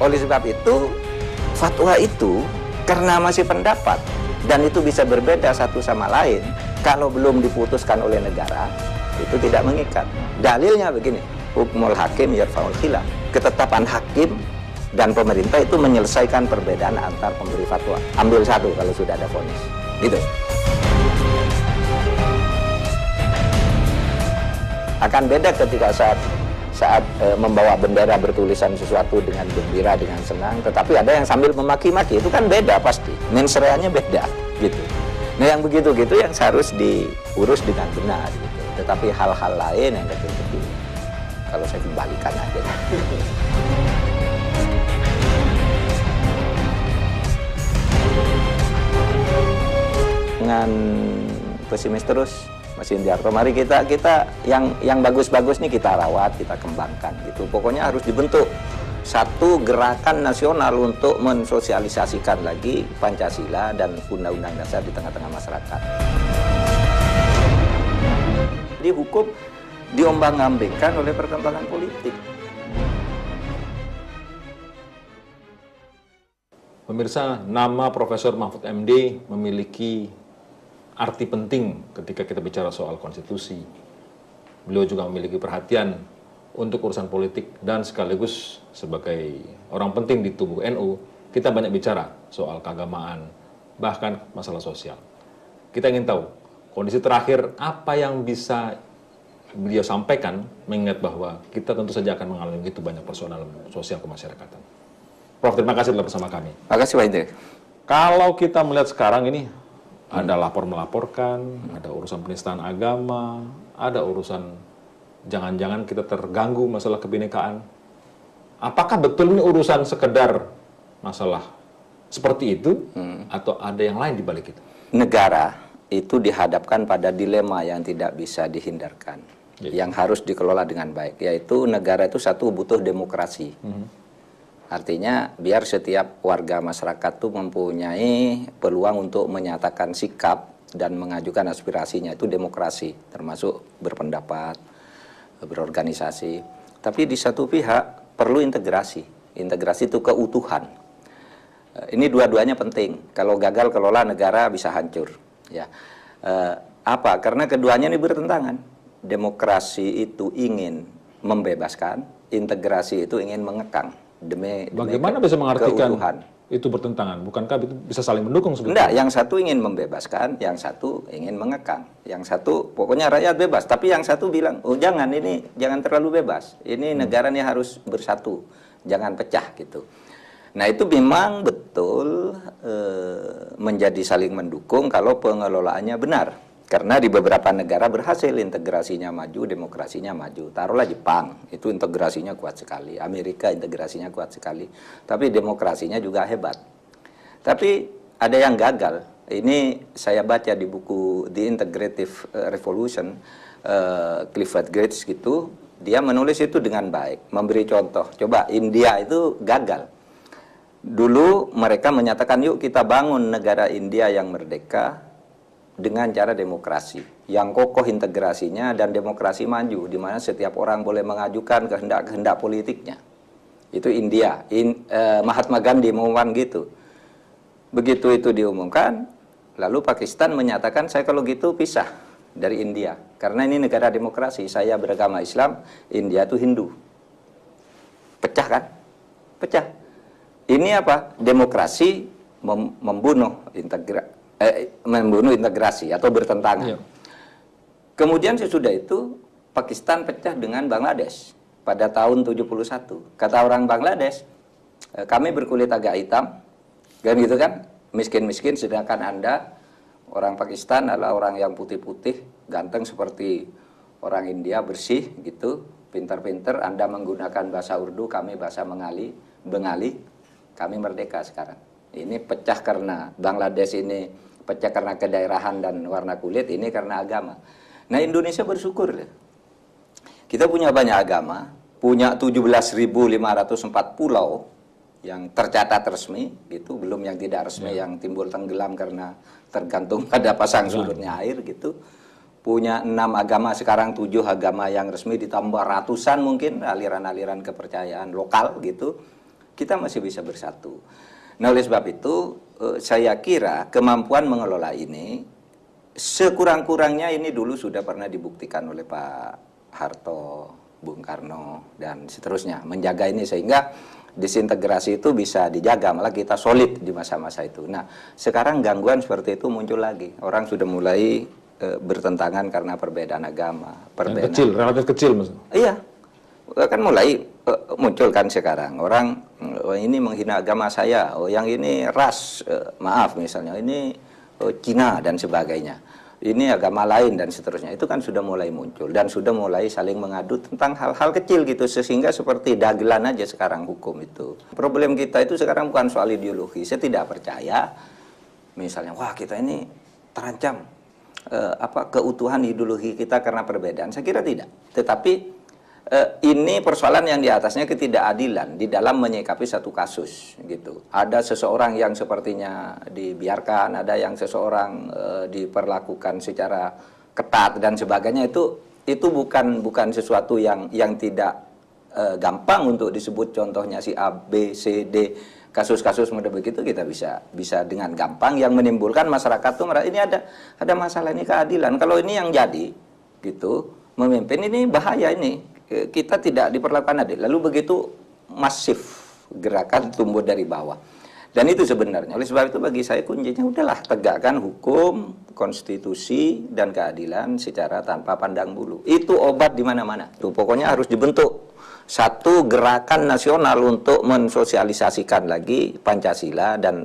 Oleh sebab itu, fatwa itu karena masih pendapat dan itu bisa berbeda satu sama lain, kalau belum diputuskan oleh negara, itu tidak mengikat. Dalilnya begini, hukmul hakim yarfa'ul khilaf. Ketetapan hakim dan pemerintah itu menyelesaikan perbedaan antar pemberi fatwa. Ambil satu kalau sudah ada vonis. Gitu. Akan beda ketika saat membawa bendera bertulisan sesuatu dengan gembira, dengan senang, tetapi ada yang sambil memaki-maki, itu kan beda pasti, mensreanya beda gitu. Nah yang begitu-gitu yang harus diurus dengan benar gitu. Tetapi hal-hal lain yang kecil-kecil, kalau saya kembalikan aja. Dengan pesimis terus, Mas Indiarto, mari kita yang bagus-bagus nih kita rawat, kita kembangkan gitu. Pokoknya harus dibentuk satu gerakan nasional untuk mensosialisasikan lagi Pancasila dan Undang-Undang Dasar di tengah-tengah masyarakat. Di hukum diombang-ambingkan oleh perkembangan politik. Pemirsa, nama Profesor Mahfud MD memiliki arti penting ketika kita bicara soal konstitusi. Beliau juga memiliki perhatian untuk urusan politik dan sekaligus sebagai orang penting di tubuh NU, kita banyak bicara soal keagamaan, bahkan masalah sosial. Kita ingin tahu kondisi terakhir apa yang bisa beliau sampaikan, mengingat bahwa kita tentu saja akan mengalami begitu banyak persoalan sosial kemasyarakatan. Prof, terima kasih telah bersama kami. Terima kasih Pak Indri. Kalau kita melihat sekarang ini, ada lapor-melaporkan, ada urusan penistaan agama, ada urusan jangan-jangan kita terganggu masalah kebinekaan. Apakah betul ini urusan sekedar masalah seperti itu, atau ada yang lain di balik itu? Negara itu dihadapkan pada dilema yang tidak bisa dihindarkan, yang harus dikelola dengan baik, yaitu negara itu satu butuh demokrasi. Artinya biar setiap warga masyarakat itu mempunyai peluang untuk menyatakan sikap dan mengajukan aspirasinya, itu demokrasi, termasuk berpendapat, berorganisasi. Tapi di satu pihak perlu integrasi. Integrasi itu keutuhan. Ini dua-duanya penting. Kalau gagal kelola negara bisa hancur. Ya. Apa? Karena keduanya ini bertentangan. Demokrasi itu ingin membebaskan, integrasi itu ingin mengekang. Bagaimana bisa mengartikan keutuhan itu bertentangan? Bukankah itu bisa saling mendukung sebetulnya? Enggak, yang satu ingin membebaskan, yang satu ingin mengekang. Yang satu pokoknya rakyat bebas, tapi yang satu bilang, oh jangan, ini jangan terlalu bebas. Ini negara ini harus bersatu, jangan pecah gitu. Nah itu memang betul menjadi saling mendukung kalau pengelolaannya benar. Karena di beberapa negara berhasil, integrasinya maju, demokrasinya maju. Taruhlah Jepang, itu integrasinya kuat sekali. Amerika integrasinya kuat sekali. Tapi demokrasinya juga hebat. Tapi ada yang gagal. Ini saya baca di buku The Integrative Revolution, Clifford Geertz gitu. Dia menulis itu dengan baik, memberi contoh. Coba India itu gagal. Dulu mereka menyatakan, yuk kita bangun negara India yang merdeka dengan cara demokrasi, yang kokoh integrasinya dan demokrasi maju, di mana setiap orang boleh mengajukan kehendak-kehendak politiknya. Itu India. Mahatma Gandhi mengumumkan gitu. Begitu itu diumumkan, lalu Pakistan menyatakan, saya kalau gitu pisah dari India. Karena ini negara demokrasi, saya beragama Islam, India itu Hindu. Pecah kan? Pecah. Ini apa? Demokrasi membunuh integrasi atau bertentangan. Kemudian sesudah itu Pakistan pecah dengan Bangladesh pada tahun 71. Kata orang Bangladesh, kami berkulit agak hitam, kan gitu kan, miskin-miskin, sedangkan Anda orang Pakistan adalah orang yang putih-putih, ganteng seperti orang India, bersih gitu, pintar-pintar. Anda menggunakan bahasa Urdu, kami bahasa Bengali, kami merdeka sekarang. Ini pecah karena Bangladesh ini pecah karena kedaerahan dan warna kulit, ini karena agama. Nah Indonesia bersyukur. Kita punya banyak agama, punya 17.504 pulau yang tercatat resmi, gitu, belum yang tidak resmi yang timbul tenggelam karena tergantung pada pasang surutnya air gitu. Punya 6 agama, sekarang 7 agama yang resmi, ditambah ratusan mungkin aliran-aliran kepercayaan lokal gitu. kita masih bisa bersatu. Nah, oleh sebab itu saya kira kemampuan mengelola ini sekurang-kurangnya ini dulu sudah pernah dibuktikan oleh Pak Harto, Bung Karno, dan seterusnya. Menjaga ini sehingga disintegrasi itu bisa dijaga, malah kita solid di masa-masa itu. Nah, sekarang gangguan seperti itu muncul lagi. Orang sudah mulai bertentangan karena perbedaan agama. Yang kecil, relatif kecil maksudnya. Iya, kan mulai muncul kan sekarang. Orang, ini menghina agama saya, yang ini ras, maaf misalnya, ini Cina dan sebagainya. Ini agama lain dan seterusnya. Itu kan sudah mulai muncul dan sudah mulai saling mengadu tentang hal-hal kecil gitu, sehingga seperti dagelan aja sekarang hukum itu. Problem kita itu sekarang bukan soal ideologi. Saya tidak percaya misalnya, wah kita ini terancam keutuhan ideologi kita karena perbedaan. Saya kira tidak. Tetapi ini persoalan yang di atasnya ketidakadilan di dalam menyikapi satu kasus gitu. Ada seseorang yang sepertinya dibiarkan, ada yang seseorang diperlakukan secara ketat dan sebagainya. Itu bukan sesuatu yang tidak gampang untuk disebut. Contohnya si A, B, C, D. Kasus-kasus model begitu kita bisa dengan gampang yang menimbulkan masyarakat tuh merasa ini ada masalah, ini keadilan. Kalau ini yang jadi gitu memimpin, ini bahaya, ini kita tidak diperlakukan adil. Lalu begitu masif gerakan tumbuh dari bawah. Dan itu sebenarnya, oleh sebab itu bagi saya kuncinya udahlah tegakkan hukum, konstitusi dan keadilan secara tanpa pandang bulu. Itu obat di mana-mana. Tuh pokoknya harus dibentuk satu gerakan nasional untuk mensosialisasikan lagi Pancasila dan